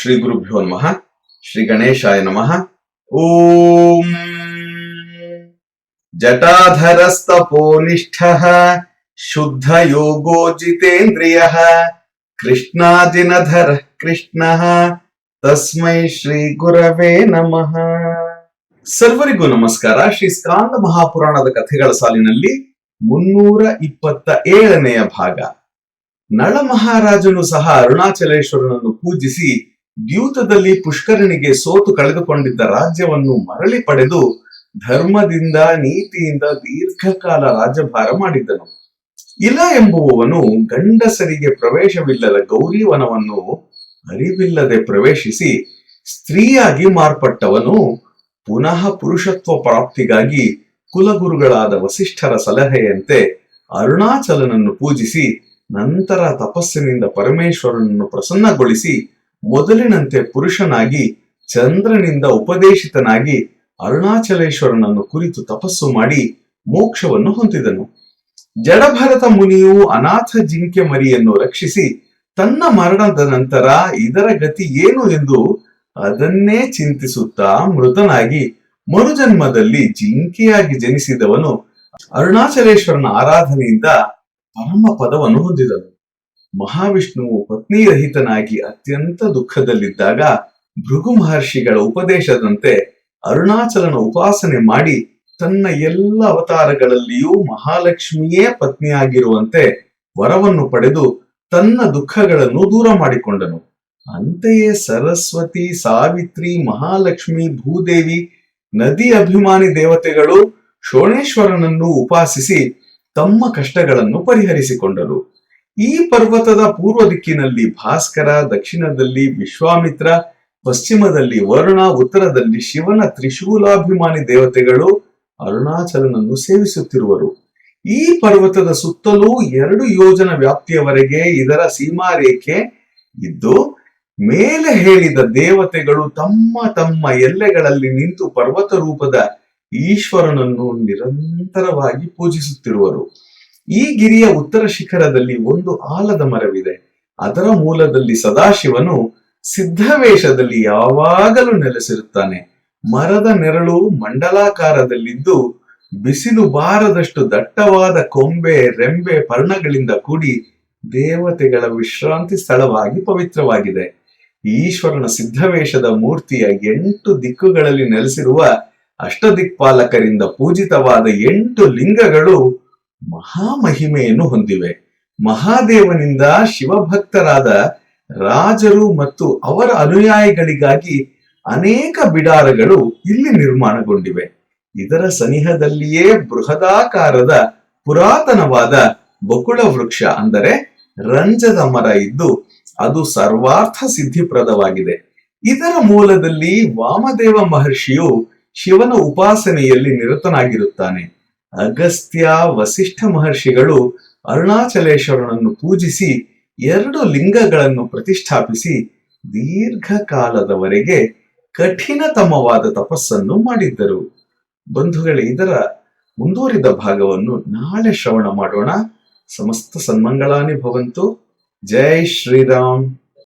ಶ್ರೀ ಗುರುಭ್ಯೋ ನಮಃ. ಶ್ರೀ ಗಣೇಶಾಯ ನಮಃ. ಓಂ ಜಟಾಧರಸ್ತಪೋನಿಷ್ಠಃ ಶುದ್ಧ ಯೋಗೋ ಜಿತೇಂದ್ರಿಯಃ ಕೃಷ್ಣಾಜಿನಧರ ಕೃಷ್ಣಃ ತಸ್ಮೈ ಶ್ರೀ ಗುರವೇ ನಮಃ. ಸರ್ವರಿಗೂ ನಮಸ್ಕಾರ. ಶ್ರೀ ಸ್ಕಾಂದ ಮಹಾಪುರಾಣದ ಕಥೆಗಳ ಸಾಲಿನಲ್ಲಿ 327ನೆಯ ಭಾಗ. ನಳ ಮಹಾರಾಜನು ಸಹ ಅರುಣಾಚಲೇಶ್ವರನನ್ನು ಪೂಜಿಸಿ ದ್ಯೂತದಲ್ಲಿ ಪುಷ್ಕರಣಿಗೆ ಸೋತು ಕಳೆದುಕೊಂಡಿದ್ದ ರಾಜ್ಯವನ್ನು ಮರಳಿ ಪಡೆದು ಧರ್ಮದಿಂದ ನೀತಿಯಿಂದ ದೀರ್ಘಕಾಲ ರಾಜ್ಯಭಾರ ಮಾಡಿದ್ದನು. ಇಲ ಎಂಬುವವನು ಗಂಡಸರಿಗೆ ಪ್ರವೇಶವಿಲ್ಲದ ಗೌರಿವನವನ್ನು ಅರಿವಿಲ್ಲದೆ ಪ್ರವೇಶಿಸಿ ಸ್ತ್ರೀಯಾಗಿ ಮಾರ್ಪಟ್ಟವನು ಪುನಃ ಪುರುಷತ್ವ ಪ್ರಾಪ್ತಿಗಾಗಿ ಕುಲಗುರುಗಳಾದ ವಸಿಷ್ಠರ ಸಲಹೆಯಂತೆ ಅರುಣಾಚಲನನ್ನು ಪೂಜಿಸಿ ನಂತರ ತಪಸ್ಸಿನಿಂದ ಪರಮೇಶ್ವರನನ್ನು ಪ್ರಸನ್ನಗೊಳಿಸಿ ಮೊದಲಿನಂತೆ ಪುರುಷನಾಗಿ ಚಂದ್ರನಿಂದ ಉಪದೇಶಿತನಾಗಿ ಅರುಣಾಚಲೇಶ್ವರನನ್ನು ಕುರಿತು ತಪಸ್ಸು ಮಾಡಿ ಮೋಕ್ಷವನ್ನು ಹೊಂದಿದನು. ಜಡಭರತ ಮುನಿಯು ಅನಾಥ ಜಿಂಕೆ ಮರಿಯನ್ನು ರಕ್ಷಿಸಿ ತನ್ನ ಮರಣದ ನಂತರ ಇದರ ಗತಿ ಏನು ಎಂದು ಅದನ್ನೇ ಚಿಂತಿಸುತ್ತಾ ಮೃತನಾಗಿ ಮರುಜನ್ಮದಲ್ಲಿ ಜಿಂಕೆಯಾಗಿ ಜನಿಸಿದವನು ಅರುಣಾಚಲೇಶ್ವರನ ಆರಾಧನೆಯಿಂದ ಪರಮ ಪದವನ್ನು ಹೊಂದಿದನು. ಮಹಾವಿಷ್ಣುವು ಪತ್ನಿರಹಿತನಾಗಿ ಅತ್ಯಂತ ದುಃಖದಲ್ಲಿದ್ದಾಗ ಭೃಗು ಮಹರ್ಷಿಗಳ ಉಪದೇಶದಂತೆ ಅರುಣಾಚಲನ ಉಪಾಸನೆ ಮಾಡಿ ತನ್ನ ಎಲ್ಲ ಅವತಾರಗಳಲ್ಲಿಯೂ ಮಹಾಲಕ್ಷ್ಮಿಯೇ ಪತ್ನಿಯಾಗಿರುವಂತೆ ವರವನ್ನು ಪಡೆದು ತನ್ನ ದುಃಖಗಳನ್ನು ದೂರ ಮಾಡಿಕೊಂಡನು. ಅಂತೆಯೇ ಸರಸ್ವತಿ, ಸಾವಿತ್ರಿ, ಮಹಾಲಕ್ಷ್ಮಿ, ಭೂದೇವಿ, ನದಿ ಅಭಿಮಾನಿ ದೇವತೆಗಳು ಶೋಣೇಶ್ವರನನ್ನು ಉಪಾಸಿಸಿ ತಮ್ಮ ಕಷ್ಟಗಳನ್ನು ಪರಿಹರಿಸಿಕೊಂಡರು. ಈ ಪರ್ವತದ ಪೂರ್ವ ದಿಕ್ಕಿನಲ್ಲಿ ಭಾಸ್ಕರ, ದಕ್ಷಿಣದಲ್ಲಿ ವಿಶ್ವಾಮಿತ್ರ, ಪಶ್ಚಿಮದಲ್ಲಿ ವರುಣ, ಉತ್ತರದಲ್ಲಿ ಶಿವನ ತ್ರಿಶೂಲಾಭಿಮಾನಿ ದೇವತೆಗಳು ಅರುಣಾಚಲನನ್ನು ಸೇವಿಸುತ್ತಿರುವರು. ಈ ಪರ್ವತದ ಸುತ್ತಲೂ 2 ಯೋಜನ ವ್ಯಾಪ್ತಿಯವರೆಗೆ ಇದರ ಸೀಮಾರೇಖೆ ಇದ್ದು ಮೇಲೆ ಹೇಳಿದ ದೇವತೆಗಳು ತಮ್ಮ ತಮ್ಮ ಎಲ್ಲೆಗಳಲ್ಲಿ ನಿಂತು ಪರ್ವತ ರೂಪದ ಈಶ್ವರನನ್ನು ನಿರಂತರವಾಗಿ ಪೂಜಿಸುತ್ತಿರುವರು. ಈ ಗಿರಿಯ ಉತ್ತರ ಶಿಖರದಲ್ಲಿ ಒಂದು ಆಲದ ಮರವಿದೆ. ಅದರ ಮೂಲದಲ್ಲಿ ಸದಾಶಿವನು ಸಿದ್ಧವೇಷದಲ್ಲಿ ಯಾವಾಗಲೂ ನೆಲೆಸಿರುತ್ತಾನೆ. ಮರದ ನೆರಳು ಮಂಡಲಾಕಾರದಲ್ಲಿದ್ದು ಬಿಸಿಲು ಬಾರದಷ್ಟು ದಟ್ಟವಾದ ಕೊಂಬೆ, ರೆಂಬೆ, ಪರ್ಣಗಳಿಂದ ಕೂಡಿ ದೇವತೆಗಳ ವಿಶ್ರಾಂತಿ ಸ್ಥಳವಾಗಿ ಪವಿತ್ರವಾಗಿದೆ. ಈಶ್ವರನ ಸಿದ್ಧವೇಷದ ಮೂರ್ತಿಯ 8 ದಿಕ್ಕುಗಳಲ್ಲಿ ನೆಲೆಸಿರುವ ಅಷ್ಟದಿಕ್ಪಾಲಕರಿಂದ ಪೂಜಿತವಾದ 8 ಲಿಂಗಗಳು ಮಹಾಮಹಿಮೆಯನ್ನು ಹೊಂದಿವೆ. ಮಹಾದೇವನಿಂದ ಶಿವಭಕ್ತರಾದ ರಾಜರು ಮತ್ತು ಅವರ ಅನುಯಾಯಿಗಳಿಗಾಗಿ ಅನೇಕ ಬಿಡಾರಗಳು ಇಲ್ಲಿ ನಿರ್ಮಾಣಗೊಂಡಿವೆ. ಇದರ ಸನಿಹದಲ್ಲಿಯೇ ಬೃಹದಾಕಾರದ ಪುರಾತನವಾದ ಬಕುಳ ವೃಕ್ಷ ಅಂದರೆ ರಂಜದ ಮರ ಇದ್ದು ಅದು ಸರ್ವಾರ್ಥ ಸಿದ್ಧಿಪ್ರದವಾಗಿದೆ. ಇದರ ಮೂಲದಲ್ಲಿ ವಾಮದೇವ ಮಹರ್ಷಿಯು ಶಿವನ ಉಪಾಸನೆಯಲ್ಲಿ ನಿರತನಾಗಿರುತ್ತಾನೆ. ಅಗಸ್ತ್ಯ, ವಸಿಷ್ಠ ಮಹರ್ಷಿಗಳು ಅರುಣಾಚಲೇಶ್ವರನನ್ನು ಪೂಜಿಸಿ 2 ಲಿಂಗಗಳನ್ನು ಪ್ರತಿಷ್ಠಾಪಿಸಿ ದೀರ್ಘಕಾಲದವರೆಗೆ ಕಠಿಣತಮವಾದ ತಪಸ್ಸನ್ನು ಮಾಡಿದ್ದರು. ಬಂಧುಗಳೇ, ಇದರ ಮುಂದುವರಿದ ಭಾಗವನ್ನು ನಾಳೆ ಶ್ರವಣ ಮಾಡೋಣ. ಸಮಸ್ತ ಸನ್ಮಂಗಳಾನಿ ಭವಂತು. ಜೈ ಶ್ರೀರಾಮ್.